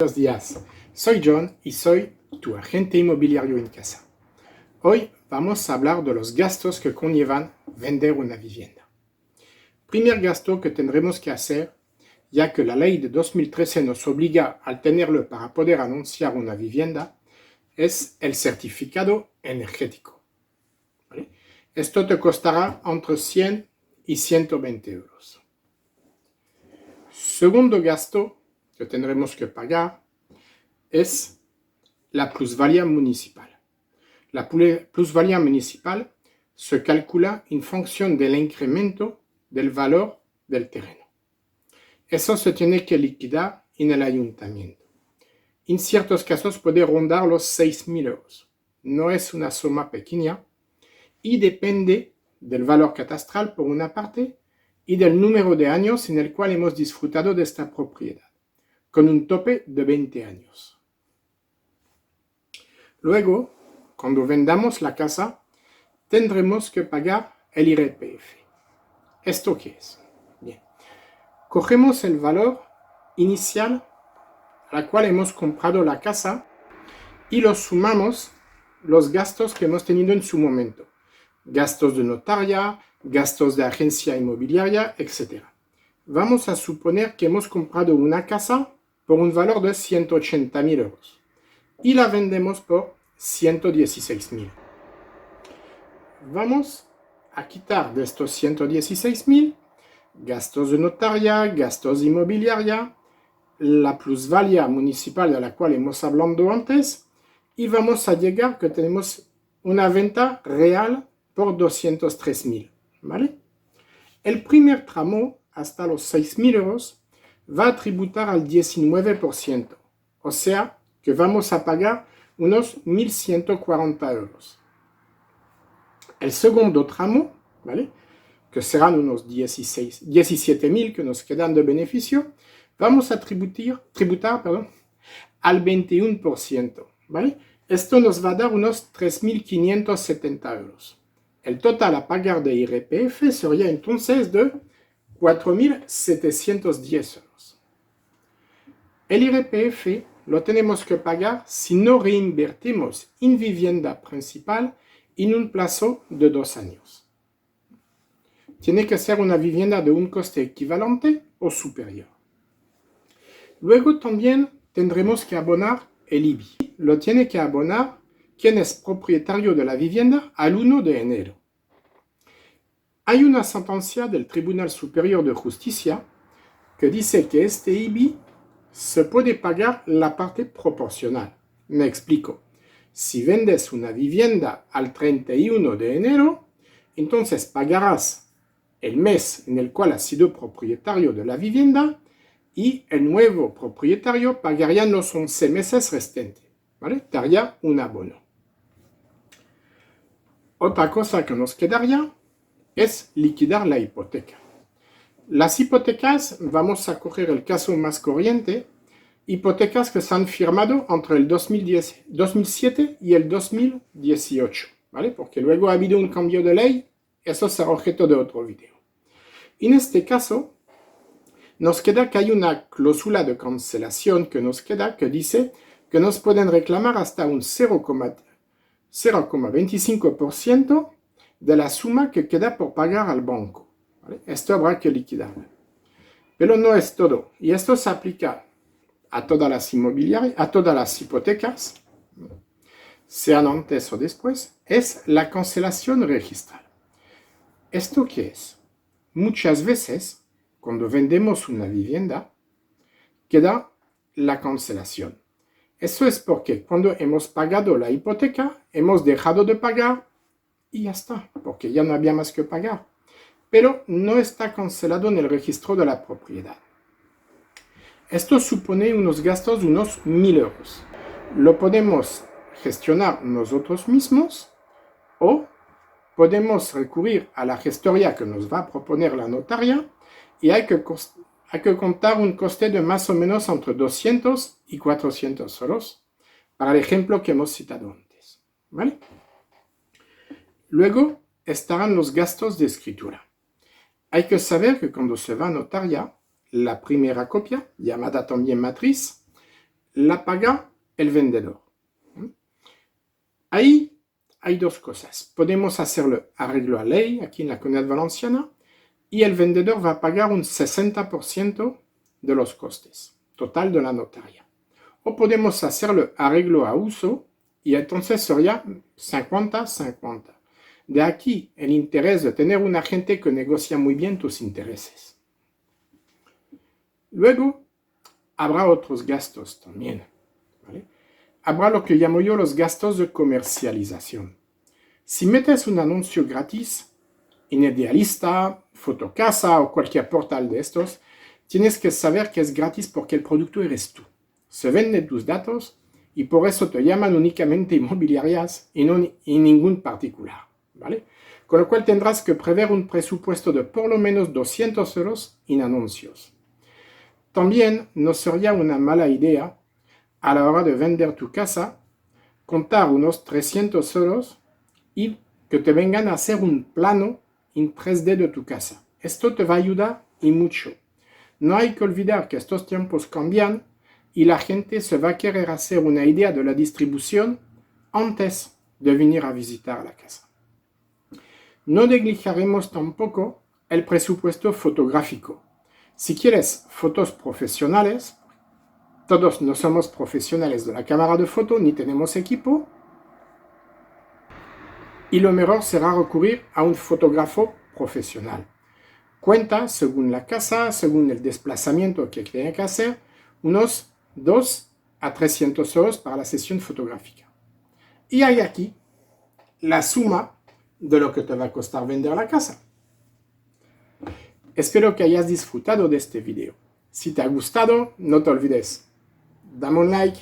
Buenos días, soy John y soy tu agente inmobiliario en casa. Hoy vamos a hablar de los gastos que conllevan vender una vivienda. Primer gasto que tendremos que hacer, ya que la ley de 2013 nos obliga a tenerlo para poder anunciar una vivienda, es el certificado energético. ¿Vale? Esto te costará entre 100 y 120 euros. Segundo gasto que tendremos que pagar es la plusvalía municipal. La plusvalía municipal se calcula en función del incremento del valor del terreno. Eso se tiene que liquidar en el ayuntamiento. En ciertos casos puede rondar los 6.000 euros. No es una suma pequeña y depende del valor catastral por una parte y del número de años en el cual hemos disfrutado de esta propiedad, con un tope de 20 años. Luego, cuando vendamos la casa, tendremos que pagar el IRPF. ¿Esto qué es? Bien. Cogemos el valor inicial a la cual hemos comprado la casa y lo sumamos los gastos que hemos tenido en su momento. Gastos de notaria, gastos de agencia inmobiliaria, etc. Vamos a suponer que hemos comprado una casa por un valor de 180.000 euros y la vendemos por 116.000. Vamos a quitar de estos 116.000 gastos de notaria, gastos de inmobiliaria, la plusvalía municipal de la cual hemos hablado antes y vamos a llegar que tenemos una venta real por 203.000. ¿Vale? El primer tramo, hasta los 6.000 euros, va a tributar al 19%, o sea que vamos a pagar unos 1.140 euros. El segundo tramo, ¿vale?, que serán unos 17.000 que nos quedan de beneficio, vamos a tributar al 21%. ¿Vale? Esto nos va a dar unos 3.570 euros. El total a pagar de IRPF sería entonces de 4.710 euros. El IRPF lo tenemos que pagar si no reinvertimos en vivienda principal en un plazo de 2 años. Tiene que ser una vivienda de un coste equivalente o superior. Luego también tendremos que abonar el IBI. Lo tiene que abonar quien es propietario de la vivienda al 1 de enero. Hay una sentencia del Tribunal Superior de Justicia que dice que este IBI se puede pagar la parte proporcional. Me explico. Si vendes una vivienda al 31 de enero, entonces pagarás el mes en el cual has sido propietario de la vivienda y el nuevo propietario pagaría los 11 meses restantes. ¿Vale? Daría un abono. Otra cosa que nos quedaría es liquidar la hipoteca. Las hipotecas, vamos a coger el caso más corriente, hipotecas que se han firmado entre el 2007 y el 2018, ¿vale? Porque luego ha habido un cambio de ley, eso será objeto de otro video. En este caso, nos queda que hay una cláusula de cancelación que nos queda que dice que nos pueden reclamar hasta un 0,25% de la suma que queda por pagar al banco. ¿Vale? Esto habrá que liquidarlo. Pero no es todo. Y esto se aplica a todas las inmobiliarias, a todas las hipotecas, sean antes o después, es la cancelación registral. ¿Esto qué es? Muchas veces, cuando vendemos una vivienda, queda la cancelación. Eso es porque cuando hemos pagado la hipoteca, hemos dejado de pagar y ya está, porque ya no había más que pagar. Pero no está cancelado en el registro de la propiedad. Esto supone unos gastos de unos 1.000 euros. Lo podemos gestionar nosotros mismos o podemos recurrir a la gestoría que nos va a proponer la notaria y hay que contar un coste de más o menos entre 200 y 400 euros para el ejemplo que hemos citado antes. ¿Vale? Luego estarán los gastos de escritura. Hay que saber que cuando se va a notaria, la primera copia, llamada también matriz, la paga el vendedor. Ahí hay dos cosas. Podemos hacerlo arreglo a ley aquí en la Comunidad Valenciana y el vendedor va a pagar un 60% de los costes total de la notaria. O podemos hacerlo arreglo a uso y entonces sería 50-50. De aquí el interés de tener un agente que negocia muy bien tus intereses. Luego, habrá otros gastos también, ¿vale? Habrá lo que llamo yo los gastos de comercialización. Si metes un anuncio gratis en Idealista, Fotocasa o cualquier portal de estos, tienes que saber que es gratis porque el producto eres tú. Se venden tus datos y por eso te llaman únicamente inmobiliarias y no en ningún particular, ¿vale? Con lo cual tendrás que prever un presupuesto de por lo menos 200 euros en anuncios. También no sería una mala idea a la hora de vender tu casa, contar unos 300 euros y que te vengan a hacer un plano en 3D de tu casa. Esto te va a ayudar y mucho. No hay que olvidar que estos tiempos cambian y la gente se va a querer hacer una idea de la distribución antes de venir a visitar la casa. No neglijaremos tampoco el presupuesto fotográfico. Si quieres fotos profesionales, todos no somos profesionales de la cámara de foto ni tenemos equipo, y lo mejor será recurrir a un fotógrafo profesional. Cuenta, según la casa, según el desplazamiento que tiene que hacer, unos 2 a 300 euros para la sesión fotográfica. Y hay aquí la suma de lo que te va a costar vender la casa. Espero que hayas disfrutado de este video. Si te ha gustado, no te olvides, dame un like,